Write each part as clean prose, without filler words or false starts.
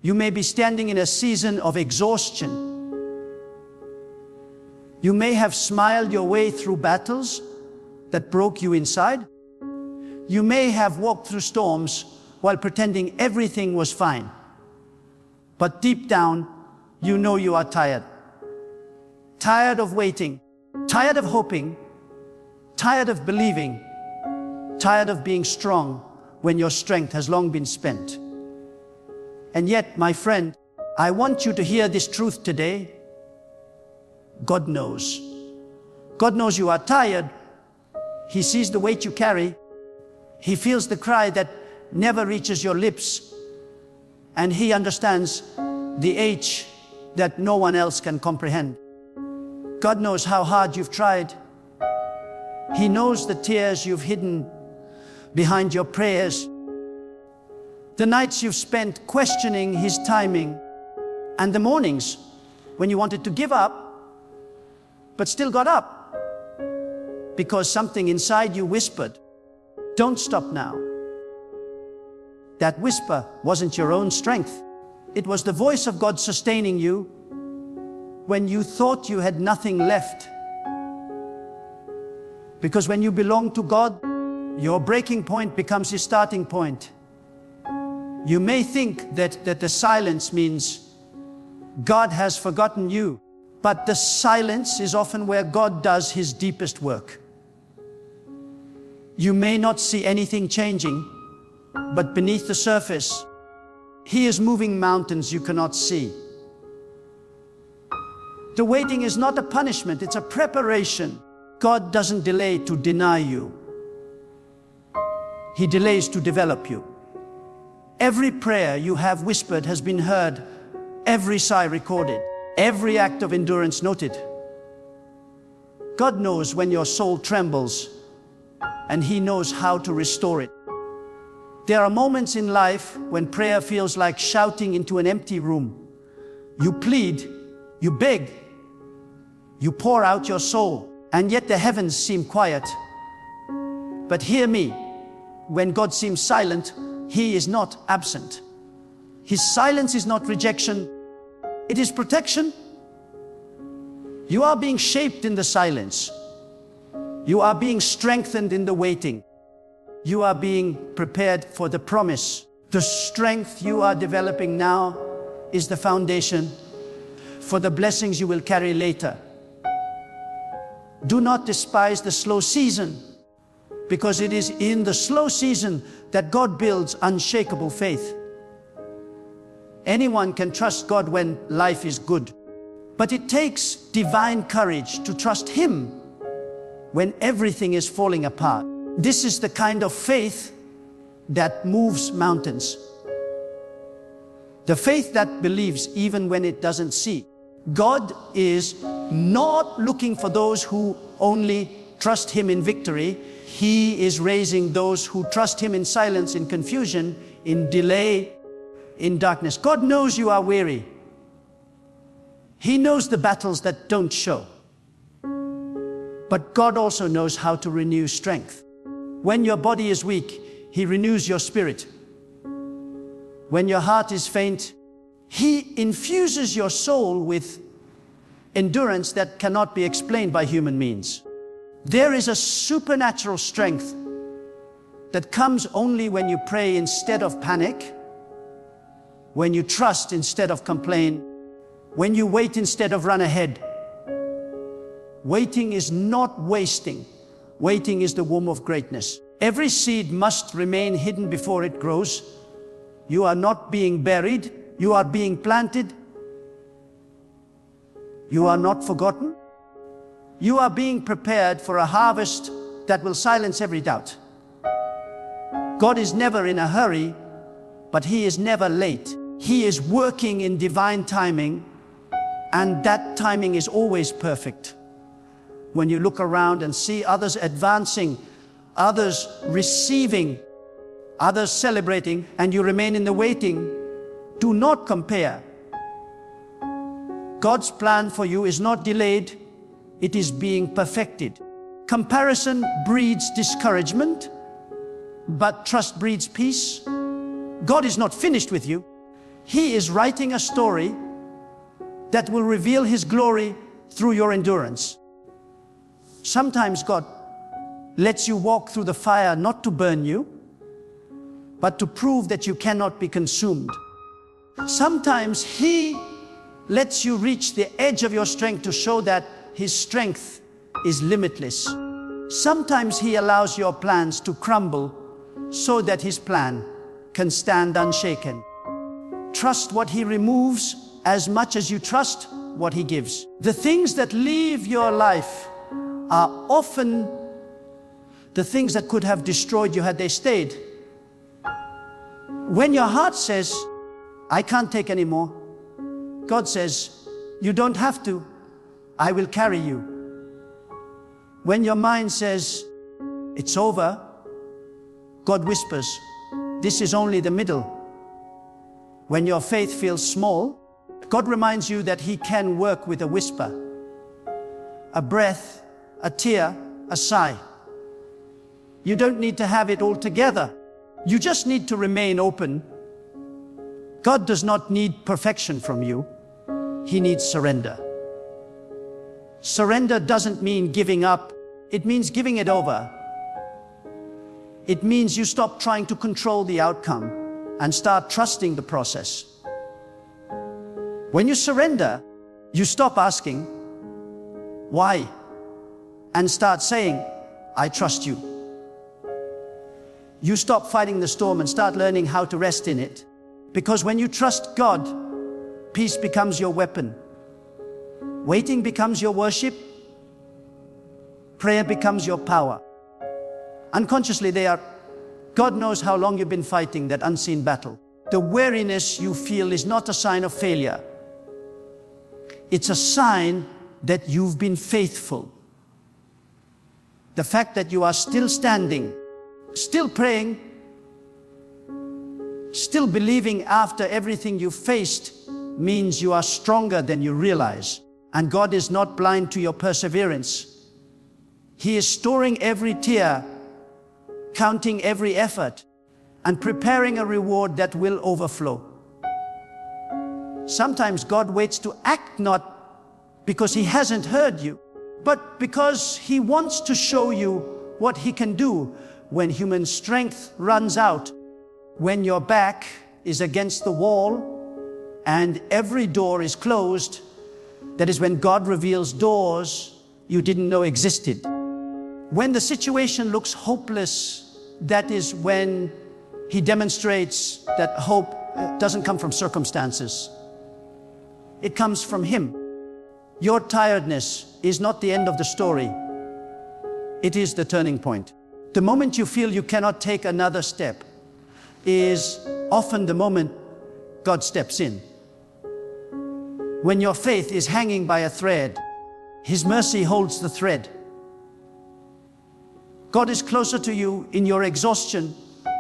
You may be standing in a season of exhaustion. You may have smiled your way through battles that broke you inside. You may have walked through storms while pretending everything was fine. But deep down, you know you are tired. Tired of waiting, tired of hoping, tired of believing, tired of being strong when your strength has long been spent. And yet, my friend, I want you to hear this truth today. God knows. God knows you are tired. He sees the weight you carry. He feels the cry that never reaches your lips. And He understands the ache that no one else can comprehend. God knows how hard you've tried. He knows the tears you've hidden behind your prayers, the nights you've spent questioning His timing, and the mornings when you wanted to give up, but still got up, because something inside you whispered, "Don't stop now." That whisper wasn't your own strength. It was the voice of God sustaining you when you thought you had nothing left. Because when you belong to God, your breaking point becomes His starting point. You may think that the silence means God has forgotten you, but the silence is often where God does His deepest work. You may not see anything changing, but beneath the surface, He is moving mountains you cannot see. The waiting is not a punishment, it's a preparation. God doesn't delay to deny you. He delays to develop you. Every prayer you have whispered has been heard, every sigh recorded, every act of endurance noted. God knows when your soul trembles, and He knows how to restore it. There are moments in life when prayer feels like shouting into an empty room. You plead, you beg, you pour out your soul, and yet the heavens seem quiet. But hear me, when God seems silent, He is not absent. His silence is not rejection, it is protection. You are being shaped in the silence. You are being strengthened in the waiting. You are being prepared for the promise. The strength you are developing now is the foundation for the blessings you will carry later. Do not despise the slow season, because it is in the slow season that God builds unshakable faith. Anyone can trust God when life is good, but it takes divine courage to trust Him when everything is falling apart. This is the kind of faith that moves mountains. The faith that believes even when it doesn't see. God is not looking for those who only trust Him in victory. He is raising those who trust Him in silence, in confusion, in delay, in darkness. God knows you are weary. He knows the battles that don't show. But God also knows how to renew strength. When your body is weak, He renews your spirit. When your heart is faint, He infuses your soul with endurance that cannot be explained by human means. There is a supernatural strength that comes only when you pray instead of panic, when you trust instead of complain, when you wait instead of run ahead. Waiting is not wasting. Waiting is the womb of greatness. Every seed must remain hidden before it grows. You are not being buried. You are being planted. You are not forgotten. You are being prepared for a harvest that will silence every doubt. God is never in a hurry, but He is never late. He is working in divine timing, and that timing is always perfect. When you look around and see others advancing, others receiving, others celebrating, and you remain in the waiting, do not compare. God's plan for you is not delayed, it is being perfected. Comparison breeds discouragement, but trust breeds peace. God is not finished with you. He is writing a story that will reveal His glory through your endurance. Sometimes God lets you walk through the fire not to burn you, but to prove that you cannot be consumed. Sometimes He lets you reach the edge of your strength to show that His strength is limitless. Sometimes He allows your plans to crumble so that His plan can stand unshaken. Trust what He removes as much as you trust what He gives. The things that leave your life are often the things that could have destroyed you had they stayed. When your heart says, I can't take any more, God says, you don't have to, I will carry you. When your mind says, it's over, God whispers, this is only the middle. When your faith feels small, God reminds you that He can work with a whisper, a breath, a tear, a sigh. You don't need to have it all together. You just need to remain open. God does not need perfection from you. He needs surrender. Surrender doesn't mean giving up. It means giving it over. It means you stop trying to control the outcome and start trusting the process. When you surrender, you stop asking, why? And start saying, I trust you. You stop fighting the storm and start learning how to rest in it. Because when you trust God, peace becomes your weapon. Waiting becomes your worship. Prayer becomes your power. Unconsciously, God knows how long you've been fighting that unseen battle. The weariness you feel is not a sign of failure. It's a sign that you've been faithful. The fact that you are still standing, still praying, still believing after everything you faced means you are stronger than you realize. And God is not blind to your perseverance. He is storing every tear, counting every effort, and preparing a reward that will overflow. Sometimes God waits to act not because He hasn't heard you, but because He wants to show you what He can do when human strength runs out, when your back is against the wall and every door is closed. That is when God reveals doors you didn't know existed. When the situation looks hopeless, that is when He demonstrates that hope doesn't come from circumstances. It comes from Him. Your tiredness is not the end of the story. It is the turning point. The moment you feel you cannot take another step is often the moment God steps in. When your faith is hanging by a thread, His mercy holds the thread. God is closer to you in your exhaustion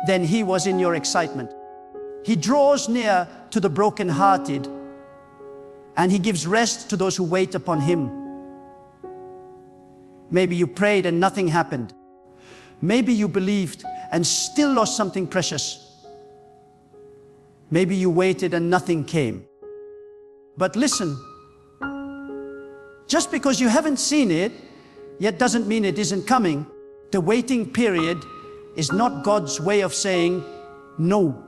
than He was in your excitement. He draws near to the brokenhearted, and He gives rest to those who wait upon Him. Maybe you prayed and nothing happened. Maybe you believed and still lost something precious. Maybe you waited and nothing came. But listen, just because you haven't seen it yet doesn't mean it isn't coming. The waiting period is not God's way of saying no.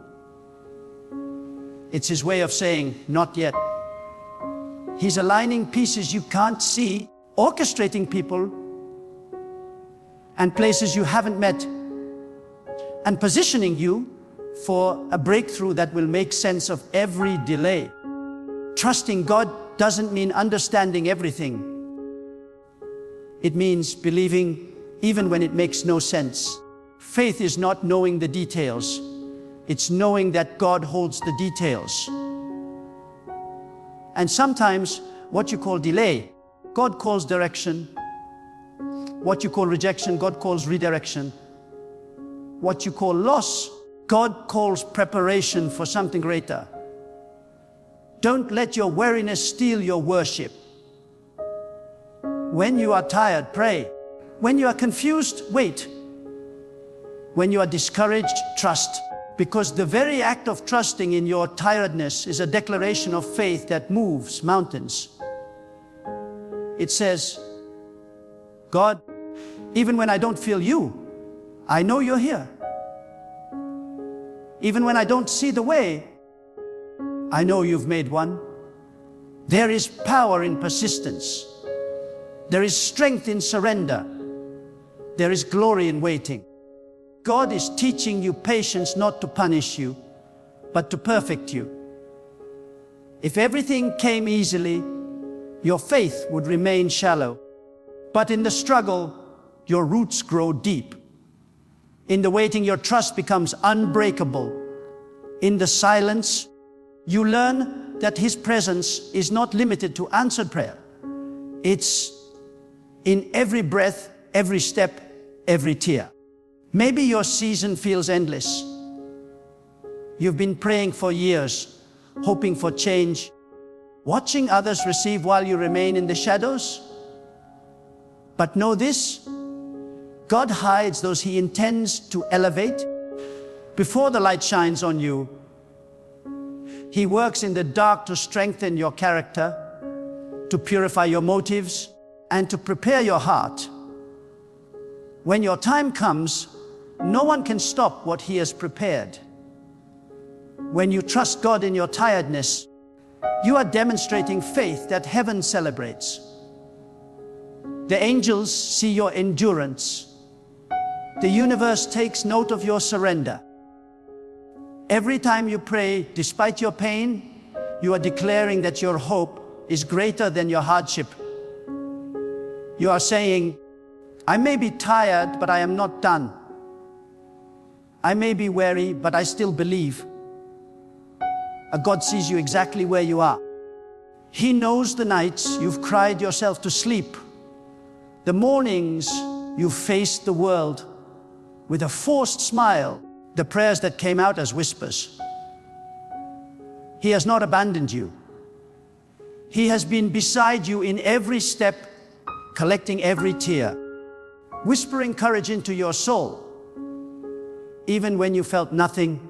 It's His way of saying not yet. He's aligning pieces you can't see, orchestrating people and places you haven't met, and positioning you for a breakthrough that will make sense of every delay. Trusting God doesn't mean understanding everything. It means believing even when it makes no sense. Faith is not knowing the details. It's knowing that God holds the details. And sometimes what you call delay, God calls direction. What you call rejection, God calls redirection. What you call loss, God calls preparation for something greater. Don't let your weariness steal your worship. When you are tired, pray. When you are confused, wait. When you are discouraged, trust. Because the very act of trusting in your tiredness is a declaration of faith that moves mountains. It says, God, even when I don't feel you, I know you're here. Even when I don't see the way, I know you've made one. There is power in persistence. There is strength in surrender. There is glory in waiting. God is teaching you patience not to punish you, but to perfect you. If everything came easily, your faith would remain shallow. But in the struggle, your roots grow deep. In the waiting, your trust becomes unbreakable. In the silence, you learn that His presence is not limited to answered prayer. It's in every breath, every step, every tear. Maybe your season feels endless. You've been praying for years, hoping for change, watching others receive while you remain in the shadows. But know this, God hides those He intends to elevate. Before the light shines on you, He works in the dark to strengthen your character, to purify your motives, and to prepare your heart. When your time comes, no one can stop what He has prepared. When you trust God in your tiredness, you are demonstrating faith that heaven celebrates. The angels see your endurance. The universe takes note of your surrender. Every time you pray, despite your pain, you are declaring that your hope is greater than your hardship. You are saying, I may be tired, but I am not done. I may be weary, but I still believe. God sees you exactly where you are. He knows the nights you've cried yourself to sleep, the mornings you faced the world with a forced smile, the prayers that came out as whispers. He has not abandoned you. He has been beside you in every step, collecting every tear, whispering courage into your soul. Even when you felt nothing,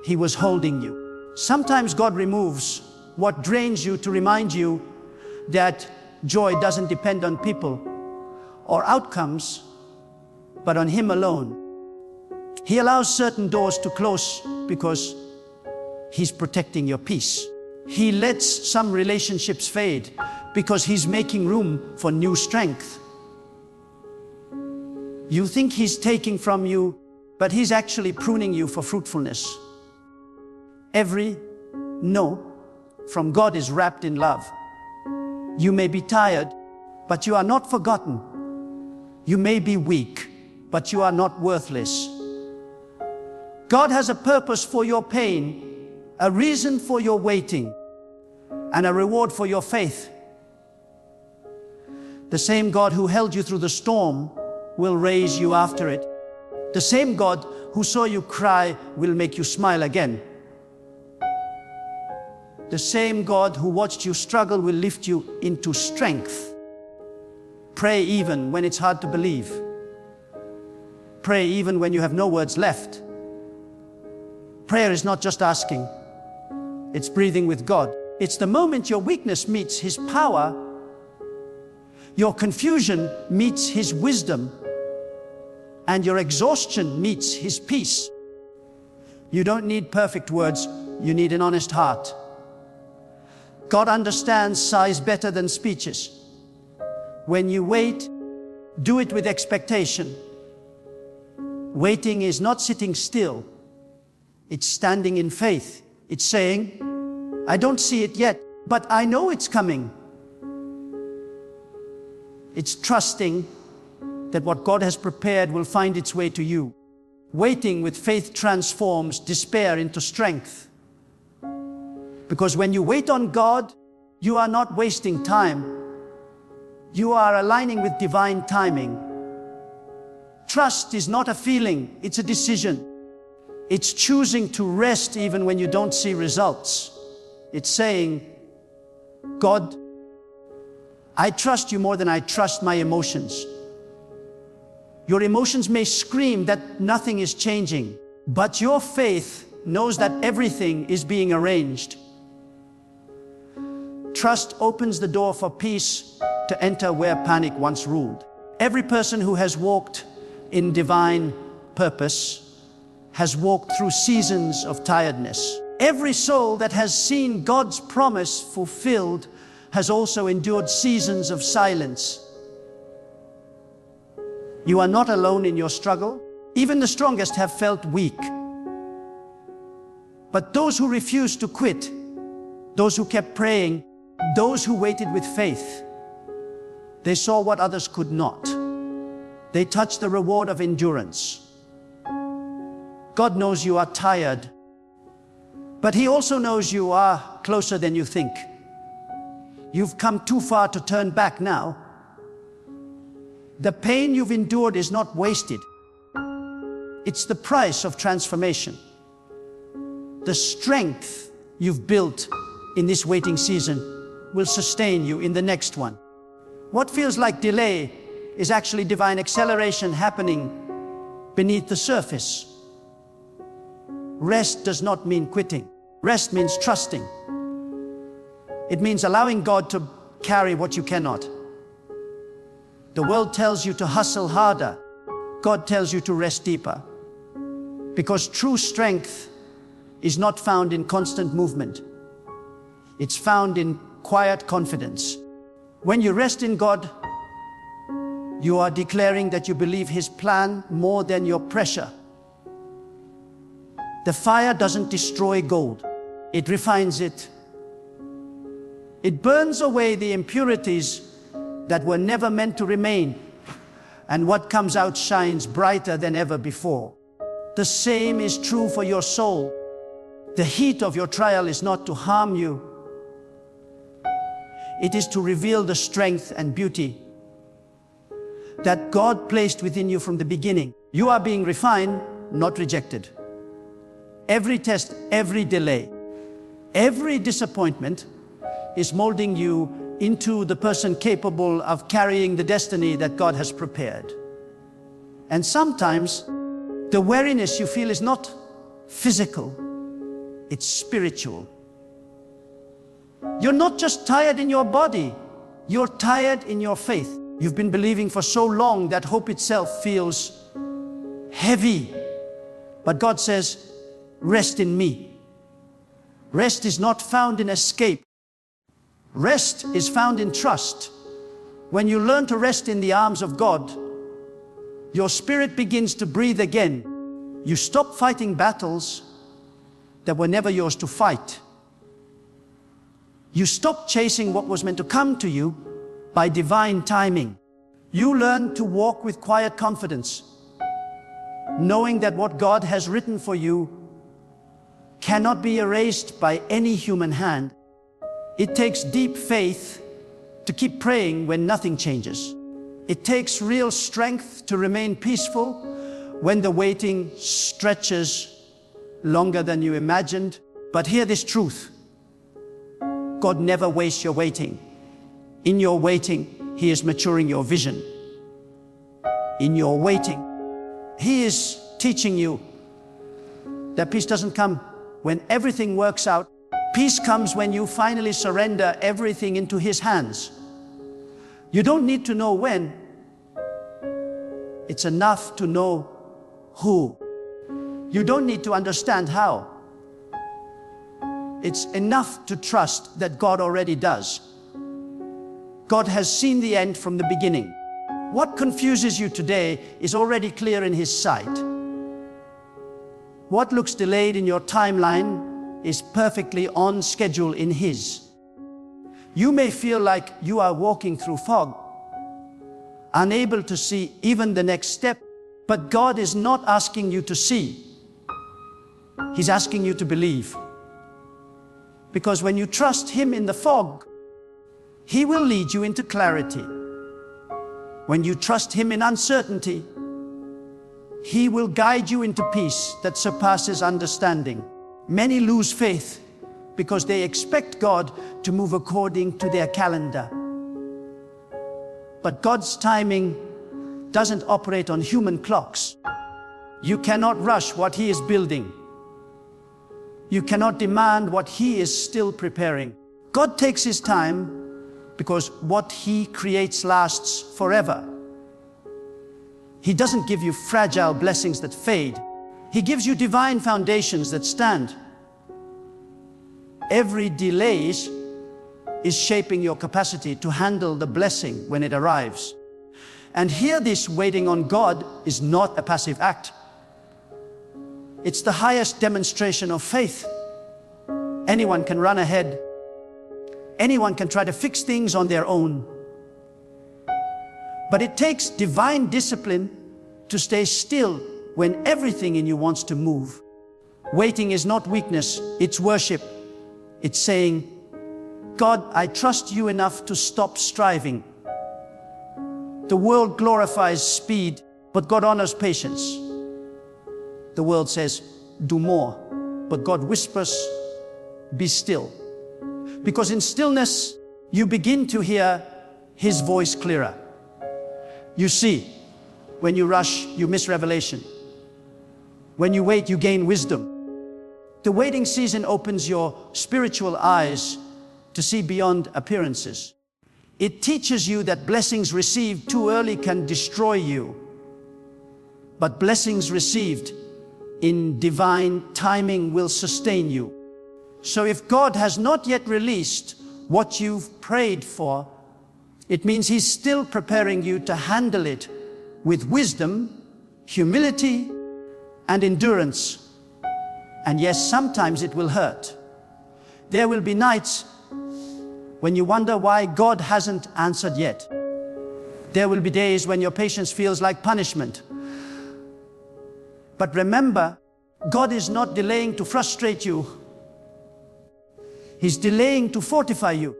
He was holding you. Sometimes God removes what drains you to remind you that joy doesn't depend on people or outcomes, but on Him alone. He allows certain doors to close because He's protecting your peace. He lets some relationships fade because He's making room for new strength. You think He's taking from you, but He's actually pruning you for fruitfulness. Every no from God is wrapped in love. You may be tired, but you are not forgotten. You may be weak, but you are not worthless. God has a purpose for your pain, a reason for your waiting, and a reward for your faith. The same God who held you through the storm will raise you after it. The same God who saw you cry will make you smile again. The same God who watched you struggle will lift you into strength. Pray even when it's hard to believe. Pray even when you have no words left. Prayer is not just asking. It's breathing with God. It's the moment your weakness meets His power, your confusion meets His wisdom, and your exhaustion meets His peace. You don't need perfect words, you need an honest heart. God understands sighs better than speeches. When you wait, do it with expectation. Waiting is not sitting still. It's standing in faith. It's saying, I don't see it yet, but I know it's coming. It's trusting that what God has prepared will find its way to you. Waiting with faith transforms despair into strength. Because when you wait on God, you are not wasting time. You are aligning with divine timing. Trust is not a feeling, it's a decision. It's choosing to rest even when you don't see results. It's saying, God, I trust you more than I trust my emotions. Your emotions may scream that nothing is changing, but your faith knows that everything is being arranged. Trust opens the door for peace to enter where panic once ruled. Every person who has walked in divine purpose has walked through seasons of tiredness. Every soul that has seen God's promise fulfilled has also endured seasons of silence. You are not alone in your struggle. Even the strongest have felt weak. But those who refused to quit, those who kept praying, those who waited with faith, they saw what others could not. They touched the reward of endurance. God knows you are tired, but He also knows you are closer than you think. You've come too far to turn back now. The pain you've endured is not wasted. It's the price of transformation. The strength you've built in this waiting season will sustain you in the next one. What feels like delay is actually divine acceleration happening beneath the surface. Rest does not mean quitting. Rest means trusting. It means allowing God to carry what you cannot. The world tells you to hustle harder. God tells you to rest deeper. Because true strength is not found in constant movement. It's found in quiet confidence. When you rest in God, you are declaring that you believe His plan more than your pressure. The fire doesn't destroy gold. It refines it. It burns away the impurities that were never meant to remain, and what comes out shines brighter than ever before. The same is true for your soul. The heat of your trial is not to harm you. It is to reveal the strength and beauty that God placed within you from the beginning. You are being refined, not rejected. Every test, every delay, every disappointment is molding you into the person capable of carrying the destiny that God has prepared. And sometimes the weariness you feel is not physical, it's spiritual. You're not just tired in your body, you're tired in your faith. You've been believing for so long that hope itself feels heavy. But God says, rest in me. Rest is not found in escape. Rest is found in trust. When you learn to rest in the arms of God, your spirit begins to breathe again. You stop fighting battles that were never yours to fight. You stop chasing what was meant to come to you by divine timing. You learn to walk with quiet confidence, knowing that what God has written for you cannot be erased by any human hand. It takes deep faith to keep praying when nothing changes. It takes real strength to remain peaceful when the waiting stretches longer than you imagined. But hear this truth: God never wastes your waiting. In your waiting, He is maturing your vision. In your waiting, He is teaching you that peace doesn't come when everything works out. Peace comes when you finally surrender everything into His hands. You don't need to know when. It's enough to know who. You don't need to understand how. It's enough to trust that God already does. God has seen the end from the beginning. What confuses you today is already clear in His sight. What looks delayed in your timeline is perfectly on schedule in His. You may feel like you are walking through fog, unable to see even the next step, but God is not asking you to see. He's asking you to believe. Because when you trust Him in the fog, He will lead you into clarity. When you trust Him in uncertainty, He will guide you into peace that surpasses understanding. Many lose faith because they expect God to move according to their calendar. But God's timing doesn't operate on human clocks. You cannot rush what He is building. You cannot demand what He is still preparing. God takes His time because what He creates lasts forever. He doesn't give you fragile blessings that fade. He gives you divine foundations that stand. Every delay is shaping your capacity to handle the blessing when it arrives. And here, this waiting on God is not a passive act. It's the highest demonstration of faith. Anyone can run ahead. Anyone can try to fix things on their own. But it takes divine discipline to stay still when everything in you wants to move. Waiting is not weakness, it's worship. It's saying, God, I trust you enough to stop striving. The world glorifies speed, but God honors patience. The world says, do more, but God whispers, be still. Because in stillness, you begin to hear His voice clearer. You see, when you rush, you miss revelation. When you wait, you gain wisdom. The waiting season opens your spiritual eyes to see beyond appearances. It teaches you that blessings received too early can destroy you, but blessings received in divine timing will sustain you. So if God has not yet released what you've prayed for, it means He's still preparing you to handle it with wisdom, humility, and endurance. And yes, sometimes it will hurt. There will be nights when you wonder why God hasn't answered yet. There will be days when your patience feels like punishment. But remember, God is not delaying to frustrate you. He's delaying to fortify you.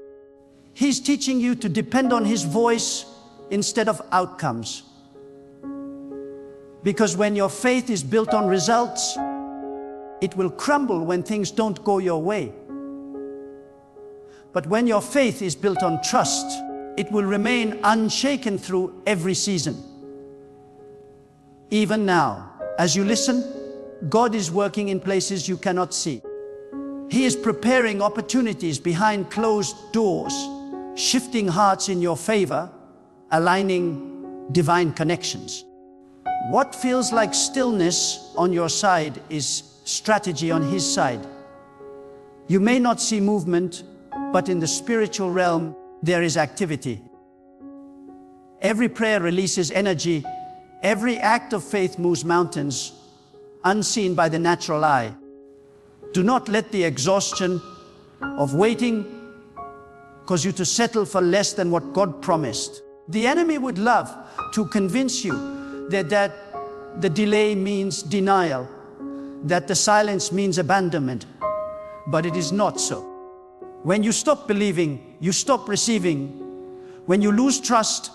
He's teaching you to depend on His voice instead of outcomes. Because when your faith is built on results, it will crumble when things don't go your way. But when your faith is built on trust, it will remain unshaken through every season. Even now, as you listen, God is working in places you cannot see. He is preparing opportunities behind closed doors, shifting hearts in your favor, aligning divine connections. What feels like stillness on your side is strategy on His side. You may not see movement, but in the spiritual realm, there is activity. Every prayer releases energy. Every act of faith moves mountains, unseen by the natural eye. Do not let the exhaustion of waiting cause you to settle for less than what God promised. The enemy would love to convince you that the delay means denial, that the silence means abandonment, but it is not so. When you stop believing, you stop receiving. When you lose trust,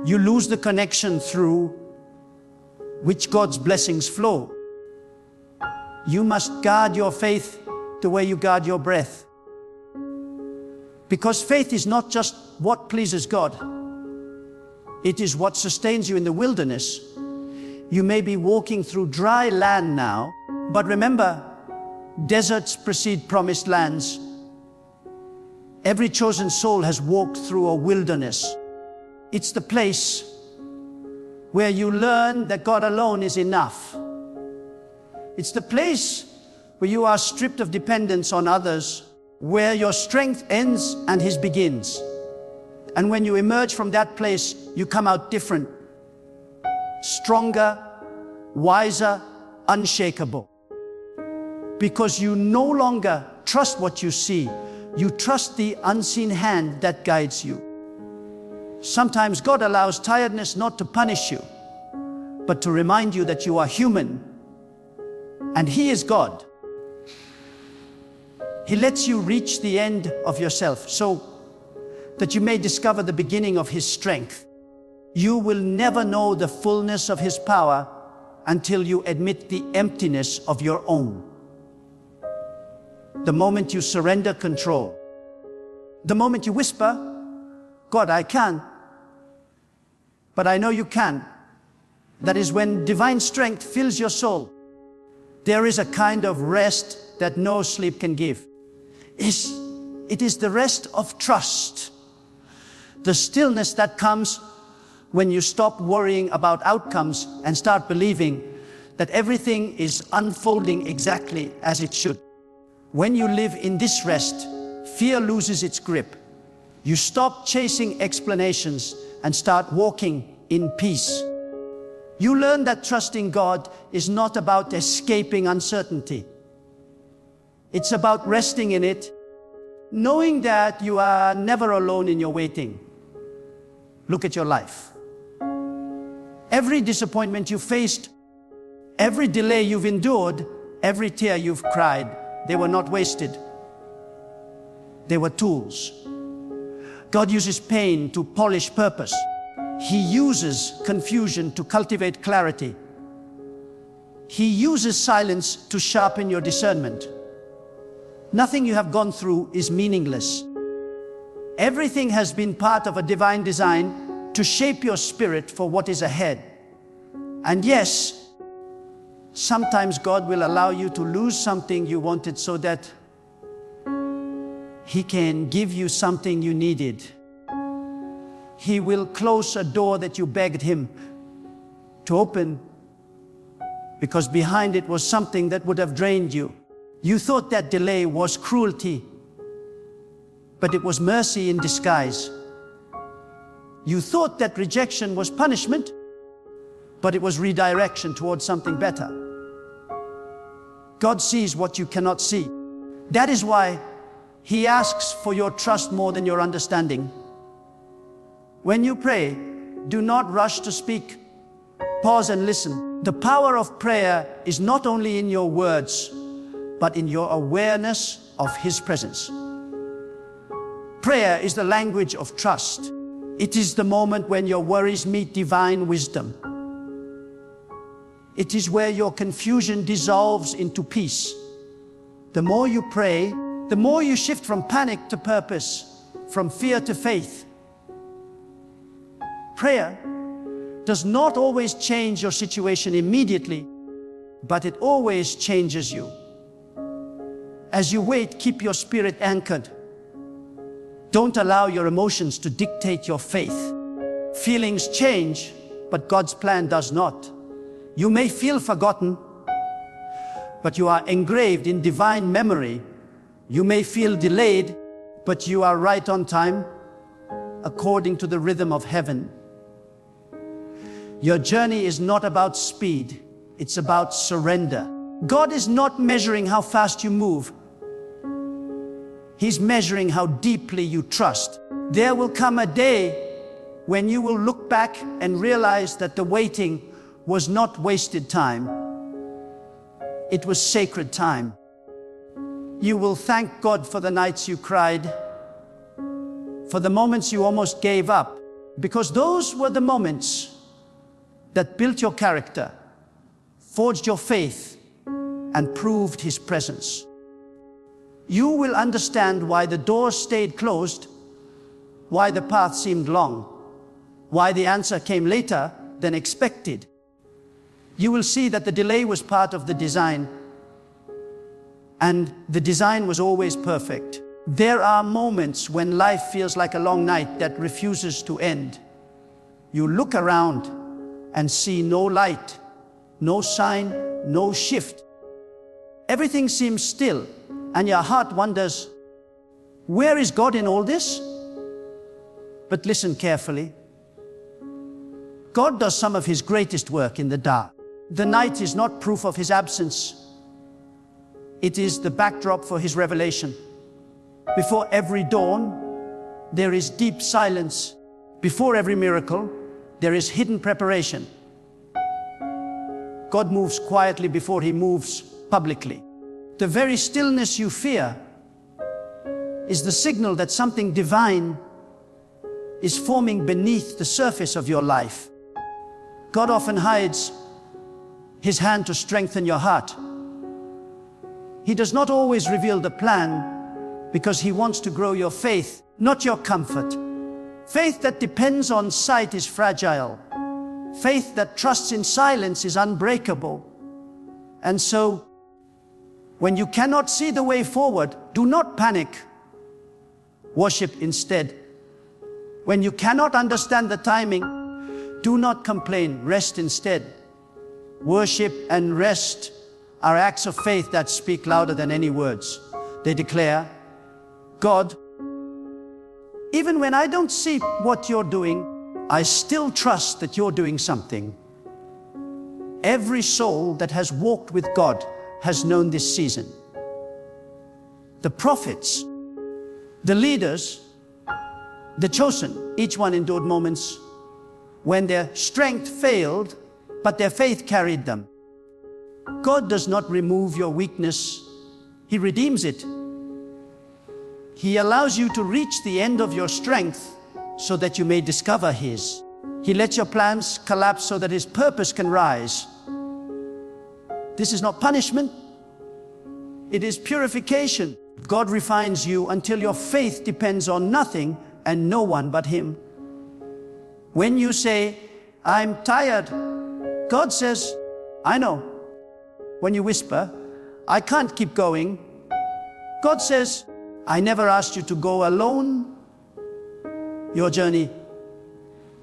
you lose the connection through which God's blessings flow. You must guard your faith the way you guard your breath. Because faith is not just what pleases God. It is what sustains you in the wilderness. You may be walking through dry land now, but remember, deserts precede promised lands. Every chosen soul has walked through a wilderness. It's the place where you learn that God alone is enough. It's the place where you are stripped of dependence on others, where your strength ends and His begins. And when you emerge from that place, you come out different, stronger, wiser, unshakable. Because you no longer trust what you see, you trust the unseen hand that guides you. Sometimes God allows tiredness not to punish you, but to remind you that you are human, and He is God. He lets you reach the end of yourself so that you may discover the beginning of His strength. You will never know the fullness of His power until you admit the emptiness of your own. The moment you surrender control, the moment you whisper, God, I can, but I know you can. That is when divine strength fills your soul. There is a kind of rest that no sleep can give. It is the rest of trust. The stillness that comes when you stop worrying about outcomes and start believing that everything is unfolding exactly as it should. When you live in this rest, fear loses its grip. You stop chasing explanations and start walking in peace. You learn that trusting God is not about escaping uncertainty. It's about resting in it, knowing that you are never alone in your waiting. Look at your life. Every disappointment you faced, every delay you've endured, every tear you've cried, they were not wasted. They were tools. God uses pain to polish purpose. He uses confusion to cultivate clarity. He uses silence to sharpen your discernment. Nothing you have gone through is meaningless. Everything has been part of a divine design to shape your spirit for what is ahead. And yes, sometimes God will allow you to lose something you wanted so that He can give you something you needed. He will close a door that you begged Him to open because behind it was something that would have drained you. You thought that delay was cruelty, but it was mercy in disguise. You thought that rejection was punishment, but it was redirection towards something better. God sees what you cannot see. That is why He asks for your trust more than your understanding. When you pray, do not rush to speak. Pause and listen. The power of prayer is not only in your words, but in your awareness of His presence. Prayer is the language of trust. It is the moment when your worries meet divine wisdom. It is where your confusion dissolves into peace. The more you pray, the more you shift from panic to purpose, from fear to faith. Prayer does not always change your situation immediately, but it always changes you. As you wait, keep your spirit anchored. Don't allow your emotions to dictate your faith. Feelings change, but God's plan does not. You may feel forgotten, but you are engraved in divine memory. You may feel delayed, but you are right on time, according to the rhythm of heaven. Your journey is not about speed, it's about surrender. God is not measuring how fast you move. He's measuring how deeply you trust. There will come a day when you will look back and realize that the waiting was not wasted time. It was sacred time. You will thank God for the nights you cried, for the moments you almost gave up, because those were the moments that built your character, forged your faith, and proved His presence. You will understand why the door stayed closed, why the path seemed long, why the answer came later than expected. You will see that the delay was part of the design, and the design was always perfect. There are moments when life feels like a long night that refuses to end. You look around and see no light, no sign, no shift. Everything seems still, and your heart wonders, where is God in all this? But listen carefully. God does some of His greatest work in the dark. The night is not proof of His absence. It is the backdrop for His revelation. Before every dawn, there is deep silence. Before every miracle, there is hidden preparation. God moves quietly before He moves publicly. The very stillness you fear is the signal that something divine is forming beneath the surface of your life. God often hides His hand to strengthen your heart. He does not always reveal the plan because He wants to grow your faith, not your comfort. Faith that depends on sight is fragile. Faith that trusts in silence is unbreakable. And so, when you cannot see the way forward, do not panic. Worship instead. When you cannot understand the timing, do not complain. Rest instead. Worship and rest are acts of faith that speak louder than any words. They declare, God, even when I don't see what you're doing, I still trust that you're doing something. Every soul that has walked with God has known this season. The prophets, the leaders, the chosen, each one endured moments when their strength failed, but their faith carried them. God does not remove your weakness. He redeems it. He allows you to reach the end of your strength so that you may discover His. He lets your plans collapse so that His purpose can rise. This is not punishment. It is purification. God refines you until your faith depends on nothing and no one but Him. When you say, I'm tired, God says, I know. When you whisper, I can't keep going, God says, I never asked you to go alone. Your journey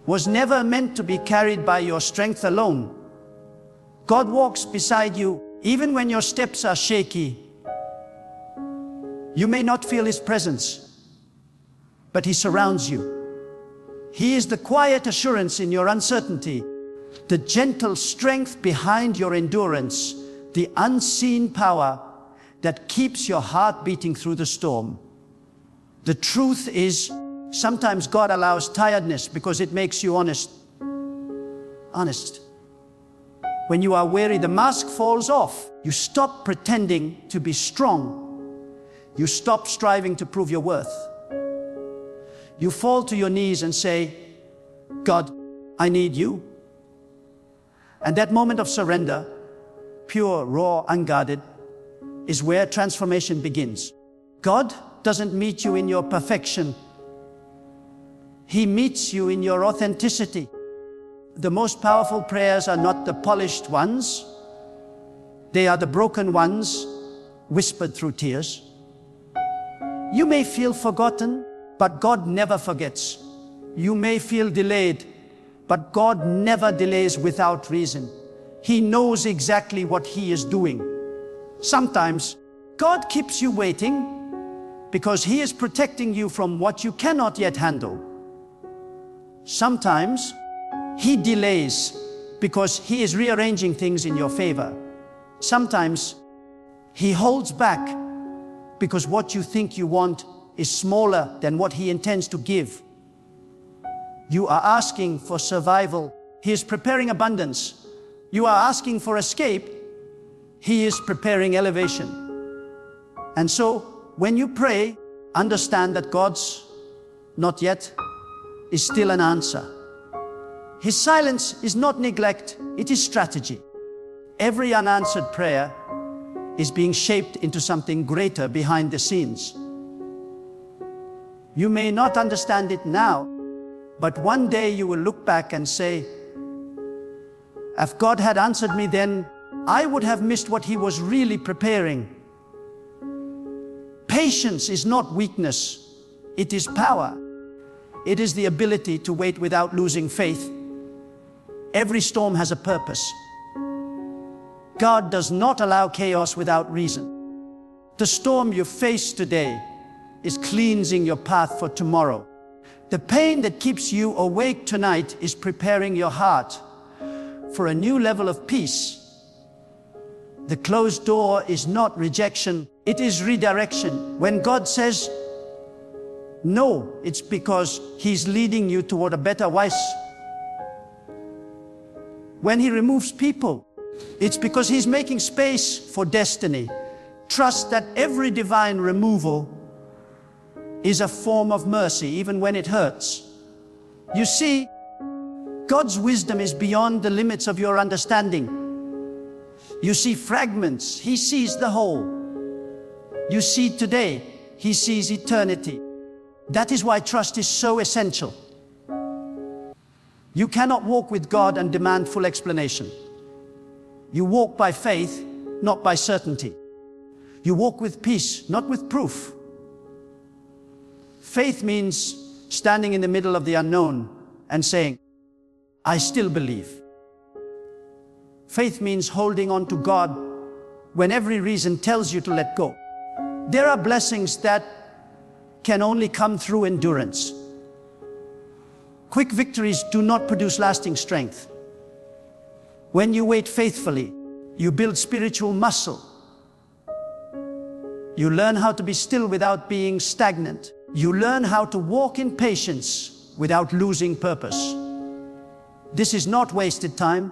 was never meant to be carried by your strength alone. God walks beside you even when your steps are shaky. You may not feel His presence, but He surrounds you. He is the quiet assurance in your uncertainty, the gentle strength behind your endurance, the unseen power that keeps your heart beating through the storm. The truth is, sometimes God allows tiredness because it makes you honest. Honest. When you are weary, the mask falls off. You stop pretending to be strong. You stop striving to prove your worth. You fall to your knees and say, God, I need you. And that moment of surrender, pure, raw, unguarded, is where transformation begins. God doesn't meet you in your perfection. He meets you in your authenticity. The most powerful prayers are not the polished ones. They are the broken ones, whispered through tears. You may feel forgotten, but God never forgets. You may feel delayed, but God never delays without reason. He knows exactly what He is doing. Sometimes God keeps you waiting because He is protecting you from what you cannot yet handle. Sometimes He delays because He is rearranging things in your favor. Sometimes He holds back because what you think you want is smaller than what He intends to give. You are asking for survival. He is preparing abundance. You are asking for escape. He is preparing elevation. And so, when you pray, understand that God's not yet is still an answer. His silence is not neglect, it is strategy. Every unanswered prayer is being shaped into something greater behind the scenes. You may not understand it now, but one day you will look back and say, if God had answered me then, I would have missed what He was really preparing. Patience is not weakness, it is power. It is the ability to wait without losing faith. Every storm has a purpose. God does not allow chaos without reason. The storm you face today is cleansing your path for tomorrow. The pain that keeps you awake tonight is preparing your heart for a new level of peace. The closed door is not rejection, it is redirection. When God says no, it's because He's leading you toward a better voice. When He removes people, it's because He's making space for destiny. Trust that every divine removal is a form of mercy, even when it hurts. You see, God's wisdom is beyond the limits of your understanding. You see fragments, He sees the whole. You see today, He sees eternity. That is why trust is so essential. You cannot walk with God and demand full explanation. You walk by faith, not by certainty. You walk with peace, not with proof. Faith means standing in the middle of the unknown and saying, I still believe. Faith means holding on to God when every reason tells you to let go. There are blessings that can only come through endurance. Quick victories do not produce lasting strength. When you wait faithfully, you build spiritual muscle. You learn how to be still without being stagnant. You learn how to walk in patience without losing purpose. This is not wasted time.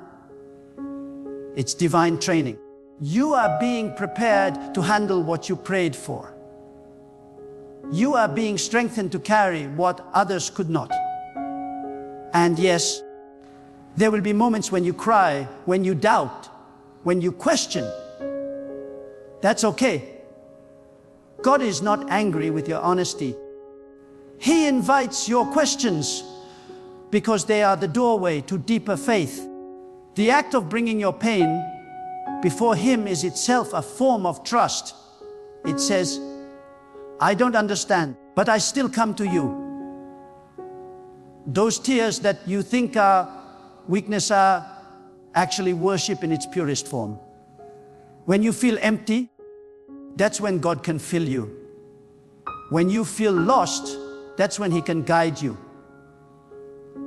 It's divine training. You are being prepared to handle what you prayed for. You are being strengthened to carry what others could not. And yes, there will be moments when you cry, when you doubt, when you question. That's okay. God is not angry with your honesty. He invites your questions because they are the doorway to deeper faith. The act of bringing your pain before Him is itself a form of trust. It says, I don't understand, but I still come to you. Those tears that you think are weakness are actually worship in its purest form. When you feel empty, that's when God can fill you. When you feel lost, that's when He can guide you.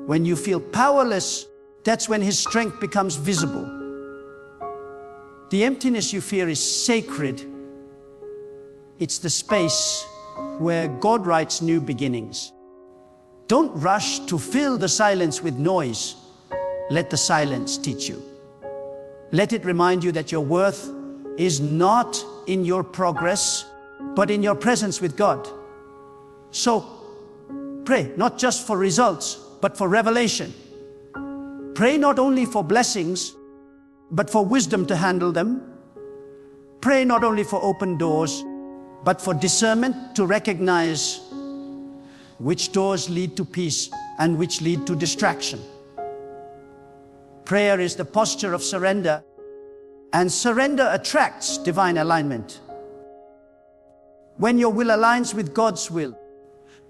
When you feel powerless, that's when His strength becomes visible. The emptiness you fear is sacred. It's the space where God writes new beginnings. Don't rush to fill the silence with noise. Let the silence teach you. Let it remind you that your worth is not in your progress, but in your presence with God. So, pray not just for results, but for revelation. Pray not only for blessings, but for wisdom to handle them. Pray not only for open doors, but for discernment to recognize which doors lead to peace and which lead to distraction. Prayer is the posture of surrender, and surrender attracts divine alignment. When your will aligns with God's will,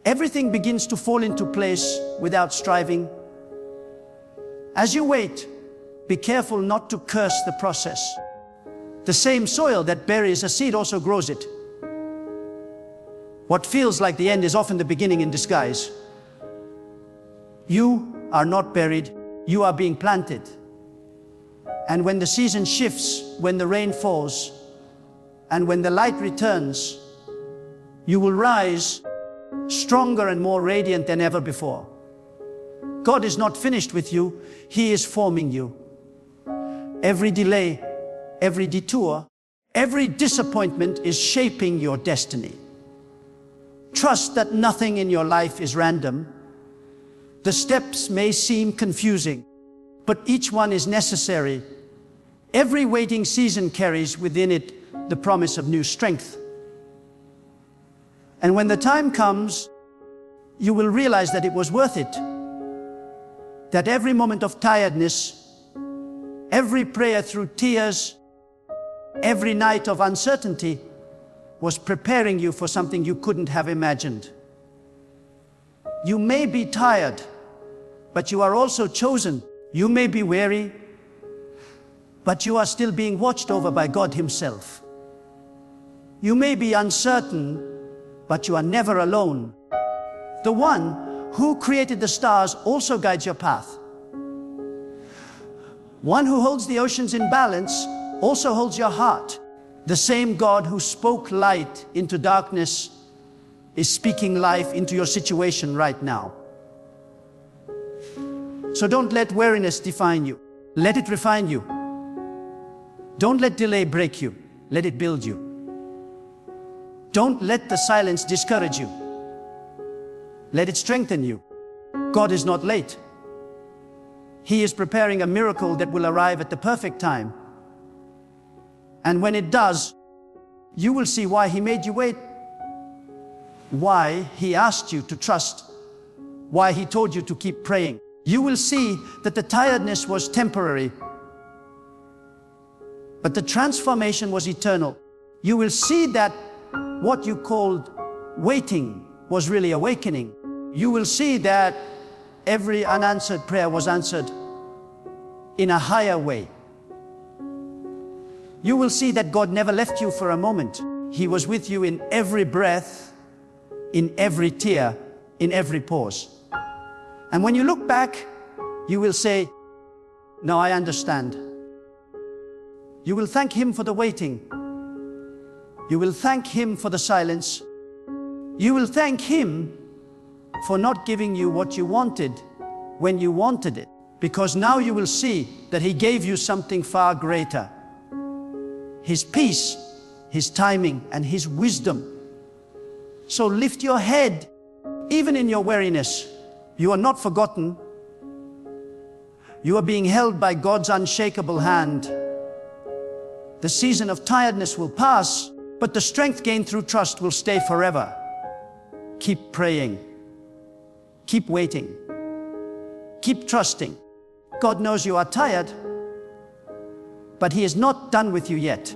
everything begins to fall into place without striving. As you wait, be careful not to curse the process. The same soil that buries a seed also grows it. What feels like the end is often the beginning in disguise. You are not buried, you are being planted. And when the season shifts, when the rain falls, and when the light returns, you will rise stronger and more radiant than ever before. God is not finished with you, He is forming you. Every delay, every detour, every disappointment is shaping your destiny. Trust that nothing in your life is random. The steps may seem confusing, but each one is necessary. Every waiting season carries within it the promise of new strength. And when the time comes, you will realize that it was worth it. That every moment of tiredness, every prayer through tears, every night of uncertainty was preparing you for something you couldn't have imagined. You may be tired, but you are also chosen. You may be weary, but you are still being watched over by God Himself. You may be uncertain, but you are never alone. The one who created the stars also guides your path. One who holds the oceans in balance also holds your heart. The same God who spoke light into darkness is speaking life into your situation right now. So don't let weariness define you. Let it refine you. Don't let delay break you. Let it build you. Don't let the silence discourage you. Let it strengthen you. God is not late. He is preparing a miracle that will arrive at the perfect time. And when it does, you will see why He made you wait, why He asked you to trust, why He told you to keep praying. You will see that the tiredness was temporary, but the transformation was eternal. You will see that what you called waiting was really awakening. You will see that every unanswered prayer was answered in a higher way. You will see that God never left you for a moment. He was with you in every breath, in every tear, in every pause. And when you look back, you will say, "Now I understand." You will thank Him for the waiting. You will thank Him for the silence. You will thank Him for not giving you what you wanted when you wanted it. Because now you will see that He gave you something far greater. His peace, His timing, and His wisdom. So lift your head, even in your weariness. You are not forgotten. You are being held by God's unshakable hand. The season of tiredness will pass, but the strength gained through trust will stay forever. Keep praying. Keep waiting. Keep trusting. God knows you are tired, but He is not done with you yet.